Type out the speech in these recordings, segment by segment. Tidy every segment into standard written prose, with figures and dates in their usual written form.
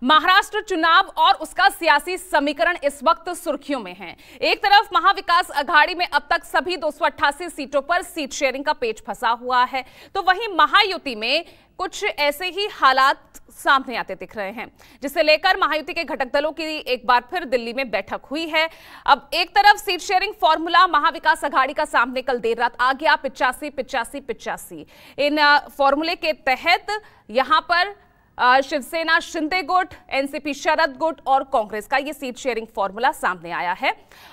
महाराष्ट्र चुनाव और उसका सियासी समीकरण इस वक्त सुर्खियों में है। एक तरफ महाविकास अघाड़ी में अब तक सभी 288 सीटों पर सीट शेयरिंग का पेच फंसा हुआ है, तो वहीं महायुति में कुछ ऐसे ही हालात सामने आते दिख रहे हैं, जिसे लेकर महायुति के घटक दलों की एक बार फिर दिल्ली में बैठक हुई है। अब एक तरफ seat sharing formula Mahavikas Aghadi का सामने कल देर रात आ गया 85-85-85। इन फॉर्मूले के तहत यहां पर शिवसेना शिंदे गुट, एनसीपी शरद गुट और कांग्रेस का ये सीट शेयरिंग फॉर्मूला सामने आया है।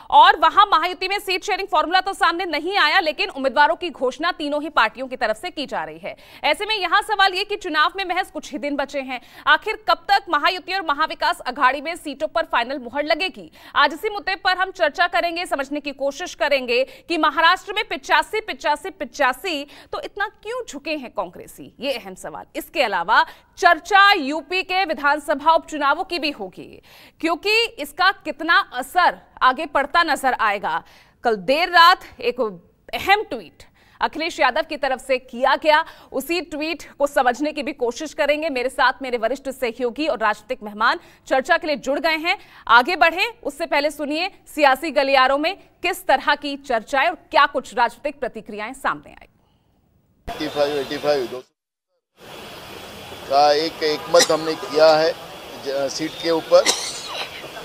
और वहां महायुति में सीट शेयरिंग फॉर्मूला तो सामने नहीं आया, लेकिन उम्मीदवारों की घोषणा तीनों ही पार्टियों की तरफ से की जा रही है। ऐसे में यहां सवाल ये कि चुनाव में महज कुछ ही दिन बचे हैं, आखिर कब तक महायुति और महाविकास अघाड़ी में सीटों पर फाइनल मुहर लगेगी। आज इसी मुद्दे पर हम चर्चा करेंगे, समझने की कोशिश करेंगे कि महाराष्ट्र में 85-85-85 तो इतना क्यों झुके हैं कांग्रेसी, ये अहम सवाल। इसके अलावा चर्चा यूपी के विधानसभा उपचुनावों की भी होगी, क्योंकि इसका कितना असर आगे पड़ता नजर आएगा। कल देर रात एक अहम ट्वीट अखिलेश यादव की तरफ से किया गया, उसी ट्वीट को समझने की भी कोशिश करेंगे। मेरे साथ मेरे वरिष्ठ सहयोगी और राजनीतिक मेहमान चर्चा के लिए जुड़ गए हैं। आगे बढ़े उससे पहले सुनिए सियासी गलियारों में किस तरह की चर्चाएं और क्या कुछ राजनीतिक प्रतिक्रियाएं सामने आई। 85 का एक मत हमने किया है सीट के ऊपर,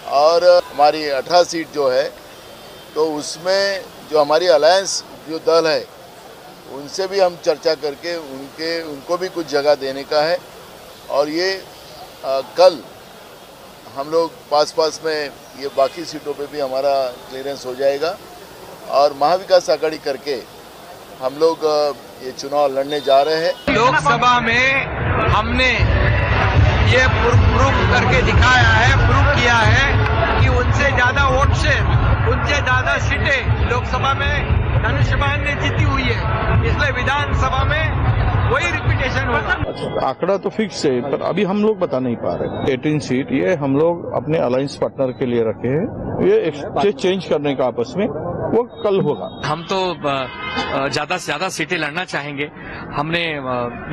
और हमारी 18 सीट जो है तो उसमें जो हमारी अलायंस जो दल है उनसे भी हम चर्चा करके उनको भी कुछ जगह देने का है। और ये कल हम लोग पास में ये बाकी सीटों पे भी हमारा क्लियरेंस हो जाएगा, और महाविकास अघाड़ी करके हम लोग ये चुनाव लड़ने जा रहे हैं। लोकसभा में हमने ये प्रूफ करके दिखाया है, प्रूफ किया है कि उनसे ज्यादा वोट से उनसे ज्यादा सीटें लोकसभा में धनुष्यबाण ने जीती हुई है, इसलिए विधानसभा में वही रिपीटेशन होगा। आंकड़ा तो फिक्स है, पर अभी हम लोग बता नहीं पा रहे। 18 सीट ये हम लोग अपने अलायंस पार्टनर के लिए रखे हैं, ये चेंज करने का आपस में वो कल होगा। हम तो ज्यादा से ज्यादा सीटें लड़ना चाहेंगे। हमने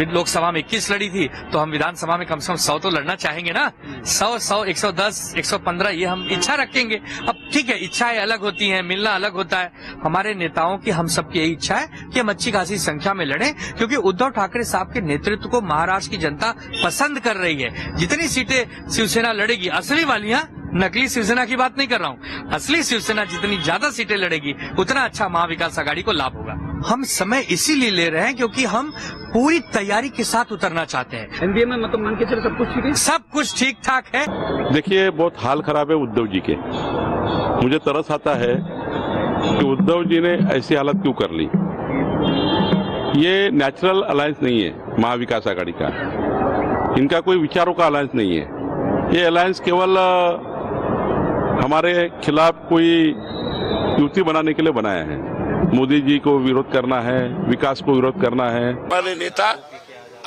लोकसभा में 21 लड़ी थी, तो हम विधानसभा में कम से कम 100 तो लड़ना चाहेंगे ना। 100, 110, 115 ये हम इच्छा रखेंगे। अब ठीक है, इच्छाएं अलग होती हैं, मिलना अलग होता है। हमारे नेताओं की हम सबकी यही इच्छा है कि हम अच्छी खासी संख्या में लड़ें, क्योंकि उद्धव ठाकरे साहब के नेतृत्व को महाराष्ट्र की जनता पसंद कर रही है। जितनी सीटें शिवसेना लड़ेगी, असली वालियां, नकली शिवसेना की बात नहीं कर रहा हूँ, असली शिवसेना जितनी ज्यादा सीटें लड़ेगी उतना अच्छा महाविकास अघाड़ी को लाभ होगा। हम समय इसीलिए ले रहे हैं क्योंकि हम पूरी तैयारी के साथ उतरना चाहते हैं। एनडीए में मतलब मान के चले सब कुछ ठीक है, सब कुछ ठीक ठाक है। देखिए, बहुत हाल खराब है उद्धव जी के। मुझे तरस आता है कि उद्धव जी ने ऐसी हालत क्यों कर ली। ये नेचुरल अलायंस नहीं है महाविकास अघाड़ी का, इनका कोई विचारों का अलायंस नहीं है। ये अलायंस केवल हमारे खिलाफ कोई युति बनाने के लिए बनाया है। मोदी जी को विरोध करना है, विकास को विरोध करना है। हमारे नेता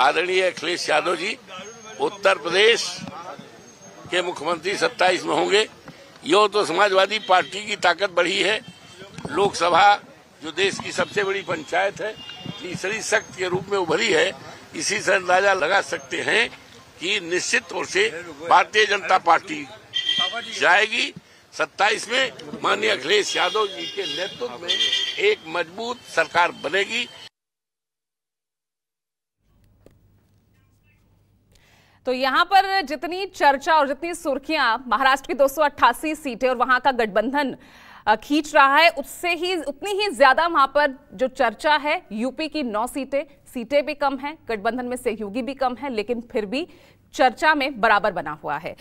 आदरणीय अखिलेश यादव जी उत्तर प्रदेश के मुख्यमंत्री 27 में होंगे। यो तो समाजवादी पार्टी की ताकत बढ़ी है। लोकसभा जो देश की सबसे बड़ी पंचायत है, तीसरी शक्ति के रूप में उभरी है। इसी से अंदाजा लगा सकते हैं कि निश्चित तौर से भारतीय जनता पार्टी जाएगी। 27 में माननीय अखिलेश यादव जी के नेतृत्व में एक मजबूत सरकार बनेगी। तो यहां पर जितनी चर्चा और जितनी सुर्खियां महाराष्ट्र की 288 सीटें और वहां का गठबंधन खींच रहा है, उससे ही उतनी ही ज्यादा वहां पर जो चर्चा है यूपी की 9 सीटें भी कम हैं, गठबंधन में सहयोगी भी कम है, लेकिन फिर भी चर्चा में बराबर बना हुआ है।